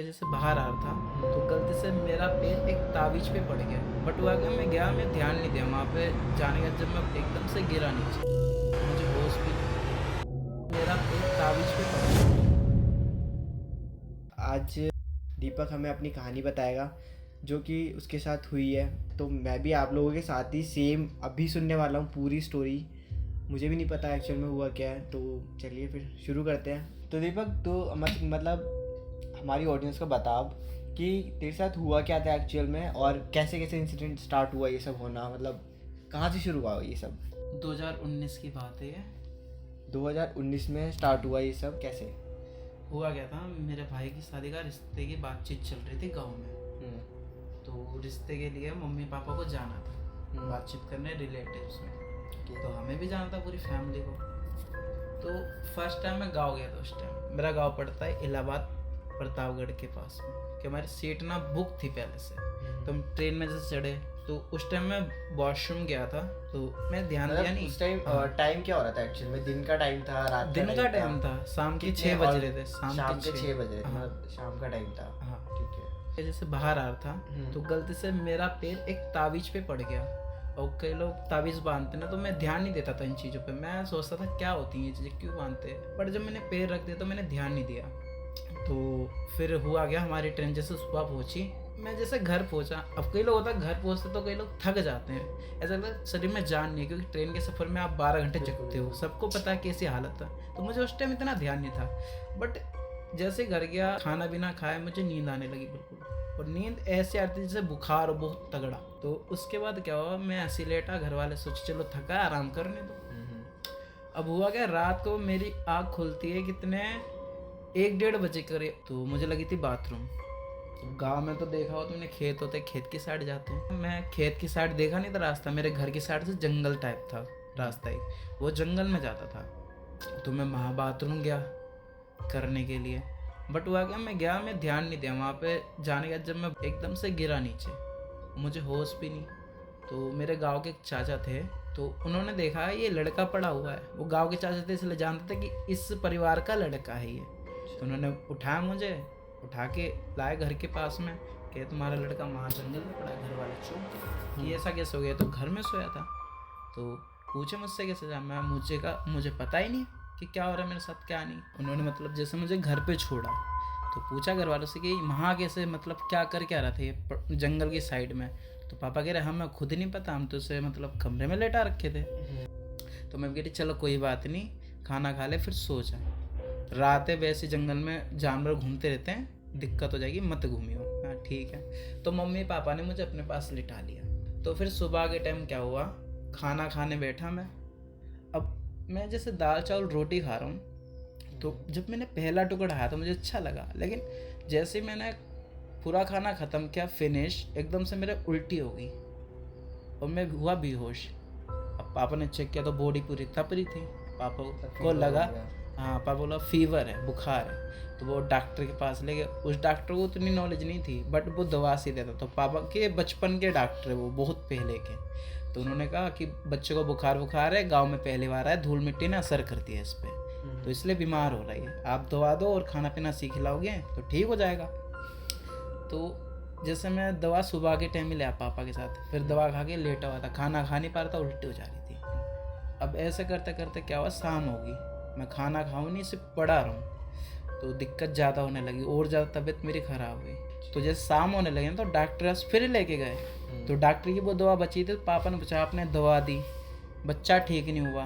जैसे बाहर आ रहा था तो गलती से मेरा पैर एक ताबीज पे पड़ गया। बट वहाँ मैं गया, मैं ध्यान नहीं दिया वहाँ पे जाने का। जब मैं एकदम से गिरा नीचे, मुझे होश भी नहीं, मेरा पैर ताबीज पे पड़ गया। आज दीपक हमें अपनी कहानी बताएगा जो कि उसके साथ हुई है। तो मैं भी आप लोगों के साथ ही सेम अभी सुनने वाला हूँ पूरी स्टोरी। मुझे भी नहीं पता एक्चुअल में हुआ क्या है, तो चलिए फिर शुरू करते हैं। तो दीपक, तो मतलब हमारी ऑडियंस को बता अब कि तेरे साथ हुआ क्या था एक्चुअल में, और कैसे कैसे इंसिडेंट स्टार्ट हुआ ये सब होना, मतलब कहाँ से शुरू हुआ ये सब। 2019 की बात है ये। 2019 में स्टार्ट हुआ ये सब, कैसे हुआ क्या था, मेरे भाई की शादी का रिश्ते की बातचीत चल रही थी गाँव में। तो रिश्ते के लिए मम्मी पापा को जाना था बातचीत करने रिलेटिव्स में। तो हमें भी जाना था पूरी फैमिली को। तो फर्स्ट टाइम मैं गाँव गया था। उस टाइम मेरा गाँव पड़ता है इलाहाबाद प्रतापगढ़ के पास में, कि हमारी सीट ना बुक थी पहले से। तो हम ट्रेन में जैसे चढ़े तो उस टाइम मैं वॉशरूम गया था, तो मैं ध्यान दिया नहीं। उस टाइम टाइम क्या हो रहा था एक्चुअल में? दिन का टाइम था, रात दिन का टाइम था, शाम के 6 बज रहे थे। शाम के 6 बजे, हाँ। मतलब शाम का टाइम था। हाँ, ठीक है। जैसे बाहर आ रहा था तो गलती से मेरा पैर एक ताबीज पे पड़ गया। और कई लोग ताबीज बांधते ना, तो मैं ध्यान नहीं देता था इन चीज़ों पे। मैं सोचता था क्या होती हैं ये चीज़ें, क्यों बांधते हैं। बट जब मैंने पैर रख दिया तो मैंने ध्यान नहीं दिया। तो फिर हुआ गया, हमारी ट्रेन जैसे सुबह पहुंची, मैं जैसे घर पहुंचा। अब कई लोग होता है घर पहुंचते तो कई लोग थक जाते हैं, ऐसा लगता है शरीर में जान नहीं है, क्योंकि ट्रेन के सफ़र में आप 12 घंटे जगते हो, सबको पता है कैसी हालत है। तो मुझे उस टाइम इतना ध्यान नहीं था। बट जैसे घर गया, खाना पीना खाया, मुझे नींद आने लगी बिल्कुल। और नींद ऐसे आती जैसे बुखार हो बहुत तगड़ा। तो उसके बाद क्या हुआ, मैं ऐसे लेटा, घर वाले सोचे चलो थका है आराम करने दो। अब हुआ क्या, रात को मेरी आँख खुलती है कितने 1-1:30 बजे करीब। तो मुझे लगी थी बाथरूम। तो गांव में तो देखा हो तुमने, खेत होते, खेत की साइड जाते हैं। मैं खेत की साइड देखा नहीं था रास्ता, मेरे घर की साइड से जंगल टाइप था रास्ता ही, वो जंगल में जाता था। तो मैं वहाँ बाथरूम गया करने के लिए। बट हुआ क्या, मैं गया, मैं ध्यान नहीं दिया वहाँ पे जाने का। जब मैं एकदम से गिरा नीचे, मुझे होश भी नहीं। तो मेरे गांव के एक चाचा थे, तो उन्होंने देखा ये लड़का पड़ा हुआ है। वो गांव के चाचा थे इसलिए जानते थे कि इस परिवार का लड़का है ये। तो उन्होंने उठाया, मुझे उठा के लाए घर के पास में, कि तुम्हारा लड़का वहाँ जंगल में पड़ा है। घर वाले चौंक, ये ऐसा कैसे हो गया? तो घर में सोया था। तो पूछे मुझसे कैसे जा, मैं मुझे पता ही नहीं कि क्या हो रहा है मेरे साथ क्या नहीं। उन्होंने मतलब जैसे मुझे घर पे छोड़ा, तो पूछा घर वालों से कि वहाँ कैसे, मतलब क्या कर क्या रहा था ये जंगल की साइड में। तो पापा कह रहे हमें खुद नहीं पता, हम तो उसे मतलब कमरे में लेटा रखे थे। तो मैं कह रही चलो कोई बात नहीं, खाना खा ले फिर सो जा। रात है, वैसे जंगल में जानवर घूमते रहते हैं, दिक्कत हो जाएगी, मत घूमियो। हाँ ठीक है। तो मम्मी पापा ने मुझे अपने पास लिटा लिया। तो फिर सुबह के टाइम क्या हुआ, खाना खाने बैठा मैं। अब मैं जैसे दाल चावल रोटी खा रहा हूँ, तो जब मैंने पहला टुकड़ा खाया तो मुझे अच्छा लगा, लेकिन जैसे ही मैंने पूरा खाना ख़त्म किया फिनिश, एकदम से मेरे उल्टी हो गई और मैं हुआ बेहोश। अब पापा ने चेक किया तो बॉडी पूरी तपरी थी। पापा को लगा, हाँ, पापा बोला फीवर है, बुखार है। तो वो डॉक्टर के पास ले गए। उस डॉक्टर को उतनी नॉलेज नहीं थी, बट वो दवा सी देता। तो पापा के बचपन के डॉक्टर, वो बहुत पहले के। तो उन्होंने कहा कि बच्चे को बुखार है, गांव में पहली बार आया, धूल मिट्टी ने असर करती है इस पर, तो इसलिए बीमार हो रही है। आप दवा दो और खाना पीना सीख लाओगे तो ठीक हो जाएगा। तो जैसे मैं दवा सुबह के टाइम में लिया पापा के साथ, फिर दवा खा के लेटा हुआ था, खाना खा नहीं पा रहा था, उल्टी हो जा रही थी। अब ऐसे करते करते क्या हुआ, शाम होगी, मैं खाना खाऊँ नहीं, सिर्फ पड़ा रहूँ, तो दिक्कत ज़्यादा होने लगी और ज़्यादा तबीयत मेरी ख़राब हुई। तो जैसे शाम होने लगे तो डॉक्टर फिर लेके गए। तो डॉक्टर की वो दवा बची थी, पापा ने पूछा आपने दवा दी, बच्चा ठीक नहीं हुआ,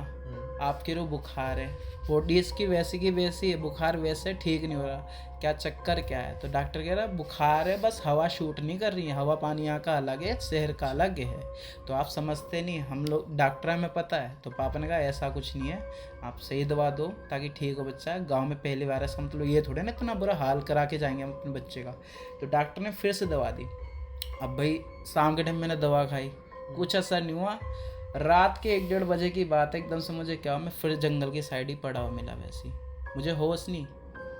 आपके रो बुखार है, बॉडी इसकी वैसी की वैसी है, बुखार वैसे ठीक नहीं हो रहा, क्या चक्कर क्या है? तो डॉक्टर कह रहा बुखार है, बस हवा शूट नहीं कर रही है, हवा पानी यहाँ का अलग है, शहर का अलग है, तो आप समझते नहीं, हम लोग डॉक्टर में पता है। तो पापा ने कहा ऐसा कुछ नहीं है, आप सही दवा दो ताकि ठीक हो बच्चा, गाँव में पहली बार ऐसा, मतलब ये थोड़े ना इतना बुरा हाल करा के जाएंगे हम अपने बच्चे का। तो डॉक्टर ने फिर से दवा दी। अब भाई शाम के टाइम मैंने दवा खाई, कुछ असर नहीं हुआ। रात के 1-1:30 बजे की बात है, एकदम से मुझे क्या, मैं फिर जंगल की साइड ही पड़ा हुआ मिला। वैसे मुझे होश नहीं,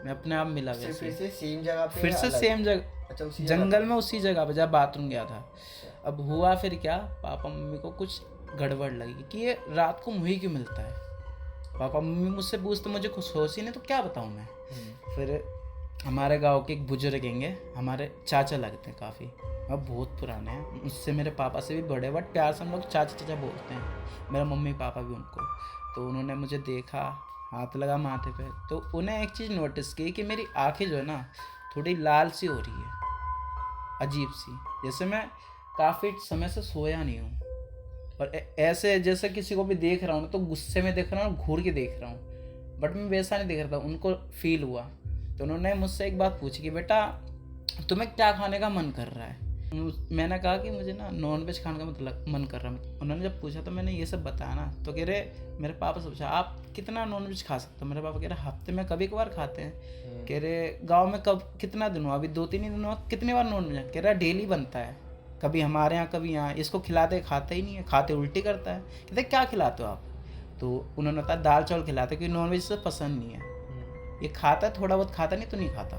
मैं अपने आप मिला वैसे फिर से सेम जगह पे, फिर से सेम जगह, अच्छा, उसी जंगल में उसी जगह पे जहाँ बाथरूम गया था। अब हुआ फिर क्या, पापा मम्मी को कुछ गड़बड़ लगी कि ये रात को मुझे क्यों मिलता है। पापा मम्मी मुझसे पूछते, मुझे कुछ होश ही नहीं, तो क्या बताऊँ मैं। फिर हमारे गांव के एक बुजुर्ग हैं, हमारे चाचा लगते हैं काफ़ी, अब बहुत पुराने हैं, उससे मेरे पापा से भी बड़े, बट प्यार से हम लोग चाचा चाचा बोलते हैं, मेरा मम्मी पापा भी उनको। तो उन्होंने मुझे देखा, हाथ लगा माथे पे, तो उन्हें एक चीज़ नोटिस की कि मेरी आंखें जो है ना थोड़ी लाल सी हो रही है, अजीब सी, जैसे मैं काफ़ी समय से सोया नहीं हूँ, और ऐसे जैसे किसी को भी देख रहा हूँ तो गुस्से में देख रहा हूँ, घूर के देख रहा हूँ, बट मैं वैसा नहीं देख रहा था, उनको फील हुआ। तो उन्होंने मुझसे एक बात पूछी कि बेटा तुम्हें क्या खाने का मन कर रहा है। मैंने कहा कि मुझे ना नॉन वेज खाने का मतलब मन कर रहा है। उन्होंने जब पूछा तो मैंने ये सब बताया ना, तो कह रहे, मेरे पापा से पूछा आप कितना नॉन वेज खा सकते हो। मेरे पापा कह रहे हफ्ते में कभी कभार खाते हैं। कह रहे गाँव में कब कितना दिन हुआ, अभी 2-3 दिन हुआ, कितनी बार नॉन वेज। कह रहा डेली बनता है, कभी हमारे यहाँ कभी यहाँ, इसको खिलाते खाते ही नहीं है, खाते उल्टी करता है। कहते क्या खिलाते हो आप। तो उन्होंने बताया दाल चावल खिलाते, क्योंकि नॉन वेज से पसंद नहीं है, ये खाता है थोड़ा बहुत खाता, नहीं तो नहीं खाता।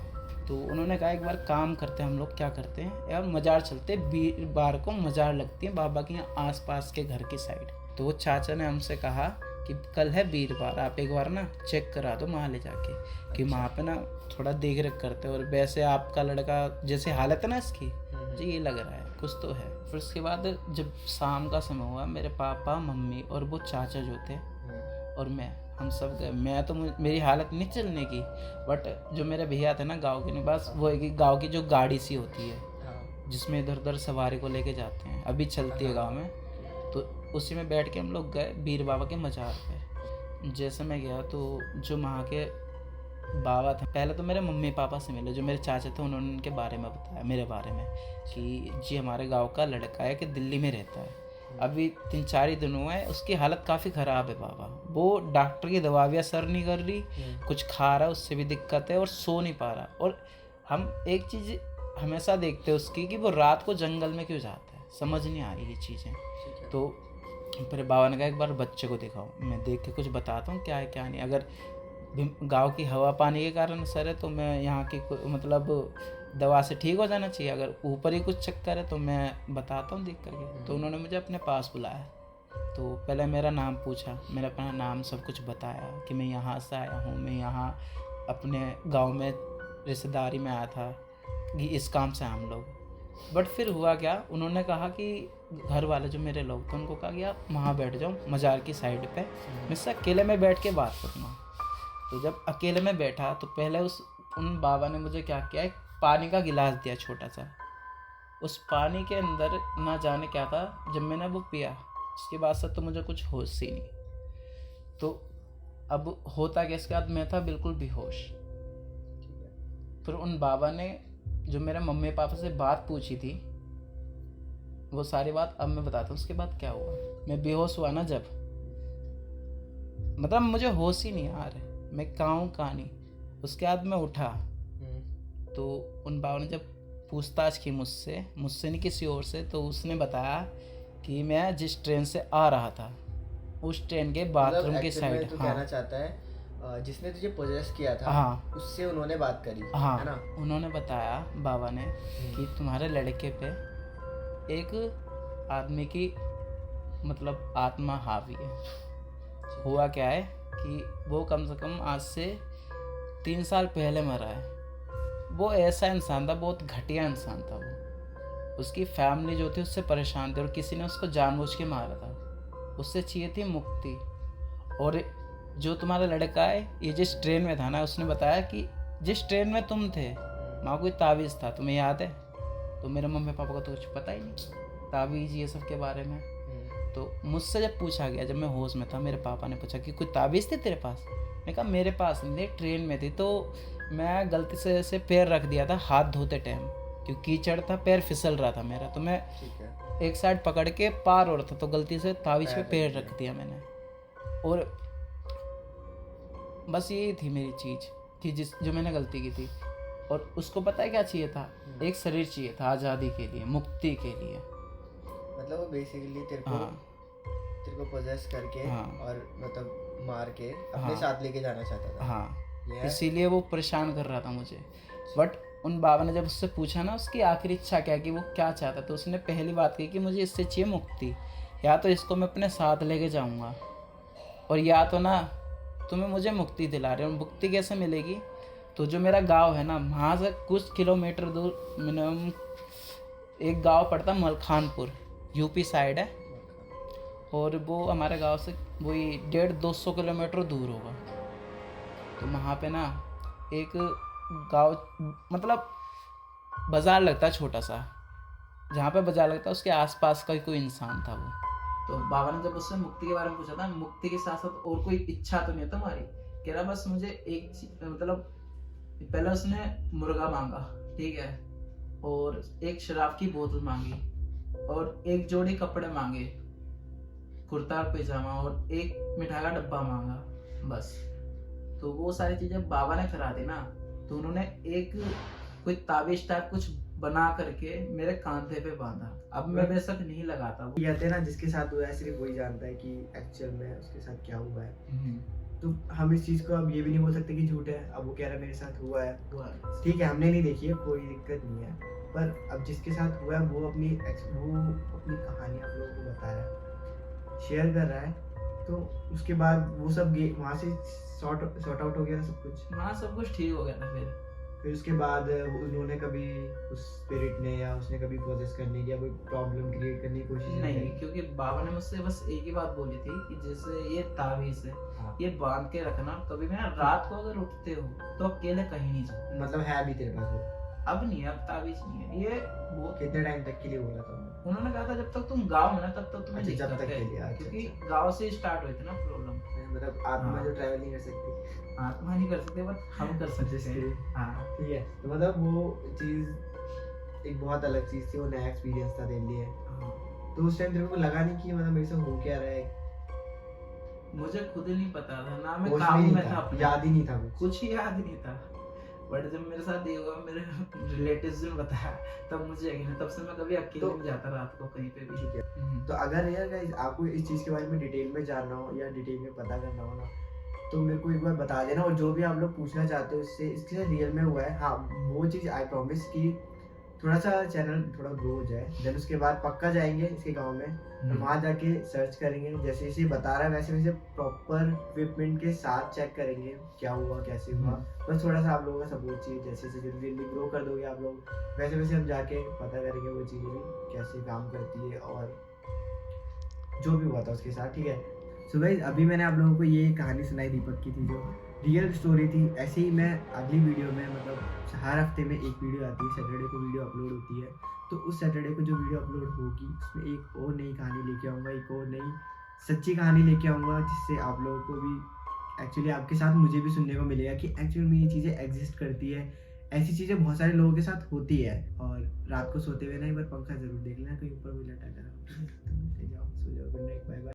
तो उन्होंने कहा एक बार काम करते हैं हम लोग, क्या करते हैं यार, मज़ार चलते, वीरवार को मज़ार लगती है बाबा के यहाँ आसपास के घर की साइड। तो वो चाचा ने हमसे कहा कि कल है वीरवार, आप एक बार ना चेक करा दो वहाँ ले जाके, कि वहाँ पे ना थोड़ा देख रेख करते हैं, और वैसे आपका लड़का जैसे हालत है ना इसकी, मुझे ये लग रहा है कुछ तो है। फिर उसके बाद जब शाम का समय हुआ, मेरे पापा मम्मी और वो चाचा जो थे और मैं, हम सब गए। मैं तो मेरी हालत नहीं चलने की, बट जो मेरे भैया थे ना गांव के निवास, वो एक गांव की जो गाड़ी सी होती है जिसमें इधर उधर सवारी को लेके जाते हैं, अभी चलती है गांव में, तो उसी में बैठ के हम लोग गए बीर बाबा के मज़ार पे। जैसे मैं गया तो जो वहाँ के बाबा थे, पहले तो मेरे मम्मी पापा से मिले, जो मेरे चाचा थे उन्होंने उनके बारे में बताया, मेरे बारे में, कि जी हमारे गाँव का लड़का है कि दिल्ली में रहता है, अभी 3-4 ही दिन हुए हैं, उसकी हालत काफ़ी ख़राब है बाबा, वो डॉक्टर की दवा भी असर नहीं कर रही, कुछ खा रहा है उससे भी दिक्कत है, और सो नहीं पा रहा। और हम एक चीज़ हमेशा देखते हैं उसकी, कि वो रात को जंगल में क्यों जाता है, समझ नहीं आ रही ये चीज़ें। तो फिर बाबा ने कहा एक बार बच्चे को दिखाओ, मैं देख के कुछ बताता हूँ क्या है क्या नहीं, अगर गाँव की हवा पानी के कारण असर है तो मैं यहाँ की मतलब दवा से ठीक हो जाना चाहिए, अगर ऊपर ही कुछ चक्कर है तो मैं बताता हूँ देख करके। तो उन्होंने मुझे अपने पास बुलाया, तो पहले मेरा नाम पूछा, मेरा अपना नाम सब कुछ बताया कि मैं यहाँ से आया हूँ, मैं यहाँ अपने गांव में रिश्तेदारी में आया था, कि इस काम से हम लोग। बट फिर हुआ क्या, उन्होंने कहा कि घर वाले जो मेरे लोग थे उनको कहा कि आप वहाँ बैठ जाओ मज़ार की साइड पे, मैं इससे अकेले में बैठ के बात करूँगा। तो जब अकेले में बैठा तो पहले उन बाबा ने मुझे क्या किया, एक पानी का गिलास दिया छोटा सा, उस पानी के अंदर ना जाने क्या था, जब मैंने वो पिया उसके बाद से तो मुझे कुछ होश ही नहीं। तो अब होता क्या, इसके बाद मैं था बिल्कुल बेहोश। फिर उन बाबा ने जो मेरे मम्मी पापा से बात पूछी थी, वो सारी बात अब मैं बताता हूँ। उसके बाद क्या हुआ, मैं बेहोश हुआ ना जब, मतलब मुझे होश ही नहीं आ रहा, मैं कहाँ नहीं। उसके बाद मैं उठा तो उन बाबा ने जब पूछताछ की मुझसे नहीं किसी और से, तो उसने बताया कि मैं जिस ट्रेन से आ रहा था उस ट्रेन के बाथरूम की साइड। तो कहना चाहता है जिसने तुझे पोजेस किया था, हाँ, उससे उन्होंने बात करी, हाँ, है ना? उन्होंने बताया बाबा ने कि तुम्हारे लड़के पे एक आदमी की मतलब आत्मा हावी है। हुआ क्या है कि वो कम से कम आज से 3 साल पहले मरा है। वो ऐसा इंसान था, बहुत घटिया इंसान था वो। उसकी फैमिली जो थी उससे परेशान थी, और किसी ने उसको जानबूझ के मारा था, उससे चाहिए थी मुक्ति। और जो तुम्हारा लड़का है, ये जिस ट्रेन में था ना, उसने बताया कि जिस ट्रेन में तुम थे वहाँ कोई तावीज़ था, तुम्हें याद है? तो मेरे मम्मी पापा को तो कुछ पता ही नहीं तावीज़ ये सब के बारे में। तो मुझसे जब पूछा गया, जब मैं होश में था, मेरे पापा ने पूछा कि कोई तावीज़ थी तेरे पास? मैंने कहा मेरे पास नहीं थी, ट्रेन में थी। तो मैं गलती से ऐसे पैर रख दिया था हाथ धोते टाइम, क्योंकि कीचड़ था, पैर फिसल रहा था मेरा, तो मैं एक साइड पकड़ के पार हो रहा था, तो गलती से तावीज़ पे पैर रख दिया मैंने। और बस यही थी मेरी चीज़ कि जो मैंने गलती की थी। और उसको पता है क्या चाहिए था? एक शरीर चाहिए था आज़ादी के लिए, मुक्ति के लिए। मतलब वो बेसिकली तेरे को पोजेस करके और मतलब मार के अपने साथ लेके जाना चाहता था। हाँ, इसीलिए वो परेशान कर रहा था मुझे। बट उन बाबा ने जब उससे पूछा ना उसकी आखिरी इच्छा क्या, कि वो क्या चाहता, तो उसने पहली बात कही कि मुझे इससे चाहिए मुक्ति, या तो इसको मैं अपने साथ लेके जाऊंगा, और या तो ना तुम्हें मुझे मुक्ति दिला रहे हो। मुक्ति कैसे मिलेगी? तो जो मेरा गांव है ना, वहाँ से कुछ किलोमीटर दूर मिनिमम एक गांव पड़ता है मलखानपुर, यूपी साइड है, और वो हमारे गांव से वही 150-200 किलोमीटर दूर होगा। तो वहाँ पे ना एक गांव, मतलब बाज़ार लगता है छोटा सा, जहाँ पे बाज़ार लगता है उसके आसपास का कोई इंसान था वो। तो बाबा ने जब उससे मुक्ति के बारे में पूछा था, मुक्ति के साथ साथ और कोई इच्छा तो नहीं है तुम्हारी? कह रहा बस मुझे एक मतलब पहले उसने मुर्गा मांगा, ठीक है, और एक शराब की बोतल मांगी, और एक जोड़ी कपड़े मांगे, कुर्ता और पैजामा, और एक मिठाई का डब्बा मांगा, बस। तो वो सारी चीजें बाबा ने करा दी ना, तो उन्होंने एक कोई ताबीज टाइप कुछ बना करके मेरे कांधे पे बांधा। अब मैं बेशक नहीं लगाता वो। कहते हैं ना, जिसके साथ हुआ है सिर्फ वही जानता है कि एक्चुअल में उसके साथ क्या हुआ है। तो हम इस चीज़ को अब ये भी नहीं बोल सकते कि झूठ है। अब वो कह रहा है मेरे साथ हुआ है, ठीक है, हमने नहीं देखी है, कोई दिक्कत नहीं है, पर अब जिसके साथ हुआ है वो अपनी कहानी आप लोगों को बता रहा है, शेयर कर रहा है। तो उसके बाद वो सब वहाँ से सॉर्ट आउट हो गया सब कुछ। हाँ, सब कुछ ठीक हो गया था। फिर उसके बाद उन्होंने कभी उस स्पिरिट ने या उसने कभी प्रोसेस करने की या कोई प्रॉब्लम क्रिएट करने की कोशिश नहीं, क्योंकि बाबा ने मुझसे बस एक ही बात बोली थी कि जैसे ये ताबीज है, हाँ। ये बांध के रखना, कभी भी ना रात को अगर उठते हो तो अकेले कहीं नहीं जाओ। मतलब है भी तेरे पास वो? अब नहीं है, अब ताबीज नहीं है ये। वो कितने टाइम तक के लिए बोला था उन्होंने कहा था जब तक तुम गाँव में ना तब तक तुम्हें अच्छा, जब दिक्कत तक है, के लिए, अच्छा, क्योंकि अच्छा। गाँव से स्टार्ट हुई थी ना प्रॉब्लम। मतलब आत्मा हाँ। जो ट्रैवल नहीं कर सकती, आत्मा नहीं कर सकते, बट हम कर सकते हैं। हाँ, ठीक है। तो मतलब वो चीज़ एक बहुत अलग चीज़ थी, वो नया एक्सपीरियंस था तेरे लिए। तो उस टाइम तेरे को लगा नहीं कि मतलब मेरे से हो क्या रहा है? मुझे खुद ही नहीं पता था ना, मैं होश में काम नहीं में था, था अपने। याद ही नहीं था कुछ ही याद नहीं था। बट जब मेरे साथ ये हुआ, मेरे रिलेटिव्स ने बताया, तब मुझे यकीन है। तब से मैं कभी अकेले नहीं जाता रात को कहीं पे भी। ठीक है। तो अगर यार गाइस आपको इस चीज़ के बारे में डिटेल में जानना हो या डिटेल में पता करना हो ना, तो मेरे को एक बार बता देना, और जो भी आप लोग पूछना चाहते हो इससे, इसके रियल में हुआ है, हाँ, वो चीज़ आई प्रॉमिस कि थोड़ा सा चैनल थोड़ा ग्रो हो जाए, देन उसके बाद पक्का जाएंगे इसके गांव में, और वहाँ जाके सर्च करेंगे, जैसे जैसे बता रहा है वैसे वैसे प्रॉपर इक्विपमेंट के साथ चेक करेंगे क्या हुआ कैसे हुआ। बस थोड़ा सा आप लोगों का सपोर्ट चाहिए, जैसे जैसे जल्दी जल्दी ग्रो कर दोगे आप लोग, वैसे वैसे हम जाके पता करेंगे वो चीज़ें भी कैसे काम करती है और जो भी हुआ था उसके साथ, ठीक है। सो गाइस, अभी मैंने आप लोगों को ये कहानी सुनाई दीपक की थी, जो रियल स्टोरी थी। ऐसे ही मैं अगली वीडियो में, मतलब हर हफ्ते में एक वीडियो आती है, सैटरडे को वीडियो अपलोड होती है, तो उस सैटरडे को जो वीडियो अपलोड होगी उसमें एक और नई कहानी लेके आऊँगा, एक और नई सच्ची कहानी लेके आऊँगा, जिससे आप लोगों को भी एक्चुअली आपके साथ मुझे भी सुनने को मिलेगा कि एक्चुअली में ये चीज़ें एग्जिस्ट करती है। ऐसी चीज़ें बहुत सारे लोगों के साथ होती है। और रात को सोते हुए ना एक बार पंखा ज़रूर देख लेना, कहीं ऊपर भी लटका